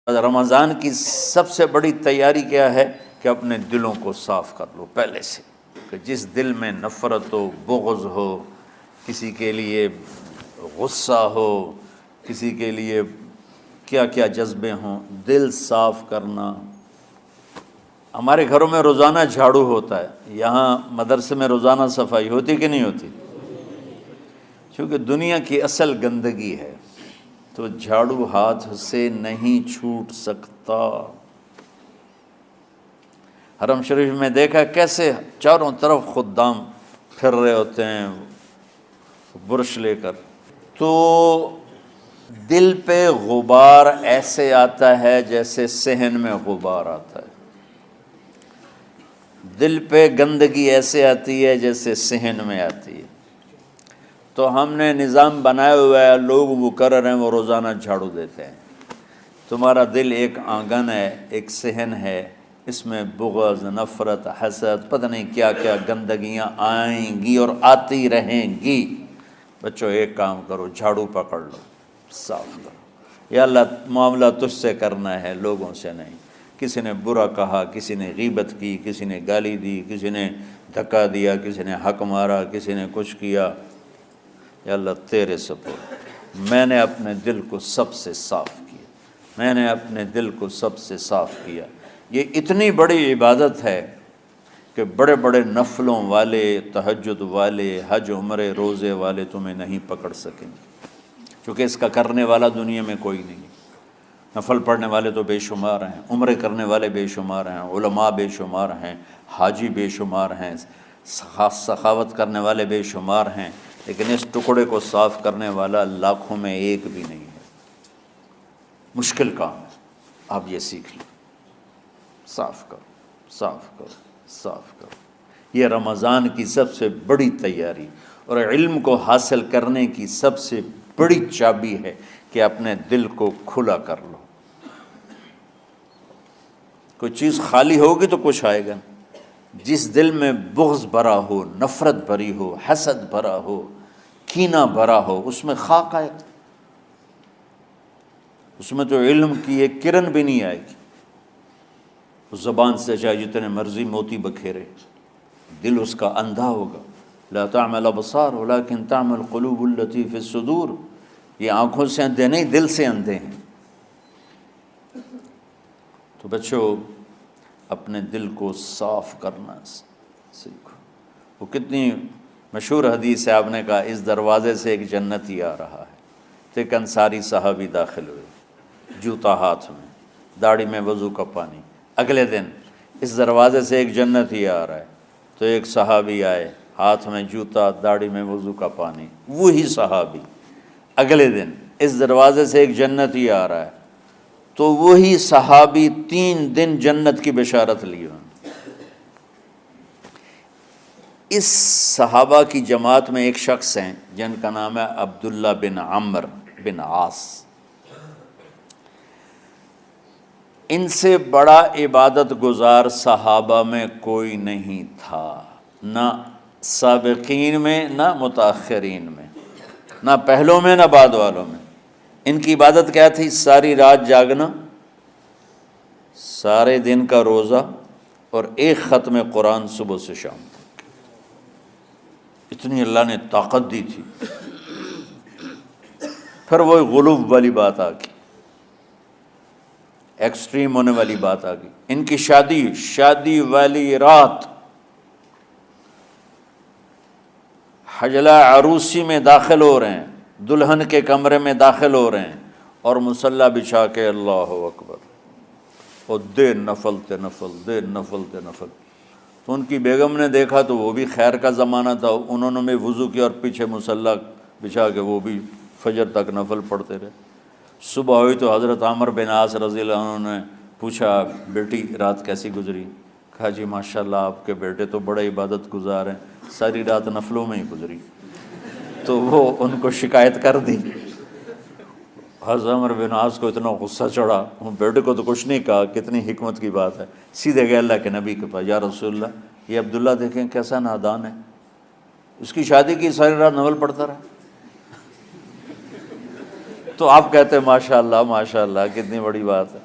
رمضان کی سب سے بڑی تیاری کیا ہے کہ اپنے دلوں کو صاف کر لو پہلے سے، کہ جس دل میں نفرت ہو، بغض ہو، کسی کے لیے غصہ ہو، کسی کے لیے کیا کیا جذبے ہوں، دل صاف کرنا۔ ہمارے گھروں میں روزانہ جھاڑو ہوتا ہے، یہاں مدرسے میں روزانہ صفائی ہوتی کہ نہیں ہوتی؟ کیونکہ دنیا کی اصل گندگی ہے تو جھاڑو ہاتھ سے نہیں چھوٹ سکتا۔ حرم شریف میں دیکھا کیسے چاروں طرف خدام پھر رہے ہوتے ہیں برش لے کر، تو دل پہ غبار ایسے آتا ہے جیسے صحن میں غبار آتا ہے، دل پہ گندگی ایسے آتی ہے جیسے صحن میں آتی ہے۔ تو ہم نے نظام بنایا ہوا ہے، لوگ مقرر ہیں وہ روزانہ جھاڑو دیتے ہیں۔ تمہارا دل ایک آنگن ہے، ایک صحن ہے، اس میں بغض، نفرت، حسد، پتہ نہیں کیا کیا گندگیاں آئیں گی اور آتی رہیں گی۔ بچوں ایک کام کرو، جھاڑو پکڑ لو، صاف کرو۔ یا اللہ معاملہ تجھ سے کرنا ہے، لوگوں سے نہیں۔ کسی نے برا کہا، کسی نے غیبت کی، کسی نے گالی دی، کسی نے دھکا دیا، کسی نے حق مارا، کسی نے کچھ کیا، یا اللہ تیرے سپرد میں نے اپنے دل کو سب سے صاف کیا، میں نے اپنے دل کو سب سے صاف کیا۔ یہ اتنی بڑی عبادت ہے کہ بڑے بڑے نفلوں والے، تہجد والے، حج عمرے روزے والے تمہیں نہیں پکڑ سکیں گے، کیونکہ اس کا کرنے والا دنیا میں کوئی نہیں۔ نفل پڑھنے والے تو بے شمار ہیں، عمرے کرنے والے بے شمار ہیں، علماء بے شمار ہیں، حاجی بے شمار ہیں، سخاوت کرنے والے بے شمار ہیں، لیکن اس ٹکڑے کو صاف کرنے والا لاکھوں میں ایک بھی نہیں ہے۔ مشکل کام ہے، آپ یہ سیکھ لیں، صاف کرو، صاف کرو، صاف کرو۔ یہ رمضان کی سب سے بڑی تیاری اور علم کو حاصل کرنے کی سب سے بڑی چابی ہے کہ اپنے دل کو کھلا کر لو۔ کوئی چیز خالی ہوگی تو کچھ آئے گا۔ جس دل میں بغض بھرا ہو، نفرت بھری ہو، حسد بھرا ہو، کینہ بھرا ہو، اس میں خاک آئے گا، اس میں تو علم کی ایک کرن بھی نہیں آئے گی۔ اس زبان سے چاہے جتنے مرضی موتی بکھیرے، دل اس کا اندھا ہوگا۔ لا تعمل ابصار ولکن تعمل قلوب التي في الصدور۔ یہ آنکھوں سے اندھے نہیں، دل سے اندھے ہیں۔ تو بچوں اپنے دل کو صاف کرنا سیکھو۔ وہ کتنی مشہور حدیث ہے، آپ نے کہا اس دروازے سے ایک جنتی آ رہا ہے، تو ایک انصاری صحابی داخل ہوئے، جوتا ہاتھ میں، داڑھی میں وضو کا پانی۔ اگلے دن اس دروازے سے ایک جنتی آ رہا ہے، تو ایک صحابی آئے، ہاتھ میں جوتا، داڑھی میں وضو کا پانی، وہی صحابی۔ اگلے دن اس دروازے سے ایک جنتی آ رہا ہے، تو وہی صحابی 3 دن جنت کی بشارت لی انہوں نے۔ اس صحابہ کی جماعت میں ایک شخص ہیں جن کا نام ہے عبداللہ بن عمرو بن عاص۔ ان سے بڑا عبادت گزار صحابہ میں کوئی نہیں تھا، نہ سابقین میں نہ متاخرین میں، نہ پہلوں میں نہ بعد والوں میں۔ ان کی عبادت کیا تھی؟ ساری رات جاگنا، سارے دن کا روزہ، اور ایک ختم قرآن صبح سے شام تک۔ اتنی اللہ نے طاقت دی تھی۔ پھر وہی غلوب والی بات آ گئی، ایکسٹریم ہونے والی بات آ گئی۔ ان کی شادی والی رات حجلہ عروسی میں داخل ہو رہے ہیں، دلہن کے کمرے میں داخل ہو رہے ہیں، اور مصلی بچھا کے اللہ اکبر، اور دیر نفل تے نفل، دیر نفل تے نفل۔ تو ان کی بیگم نے دیکھا تو وہ بھی خیر کا زمانہ تھا، انہوں نے وضو کیا اور پیچھے مصلی بچھا کے وہ بھی فجر تک نفل پڑھتے رہے۔ صبح ہوئی تو حضرت عمرو بن عاص رضی اللہ عنہ نے پوچھا، بیٹی رات کیسی گزری؟ کہا جی ماشاءاللہ آپ کے بیٹے تو بڑے عبادت گزار ہیں، ساری رات نفلوں میں ہی گزری۔ تو وہ ان کو شکایت کر دی۔ حضرت عمرو بن عاص کو اتنا غصہ چڑھا، وہ بیٹے کو تو کچھ نہیں کہا، کتنی حکمت کی بات ہے، سیدھے گئے اللہ کے نبی کے پاس، یا رسول اللہ یہ عبداللہ دیکھیں کیسا نادان ہے، اس کی شادی کی ساری رات نفل پڑھتا رہا۔ تو آپ کہتے ہیں ماشاء اللہ کتنی بڑی بات ہے.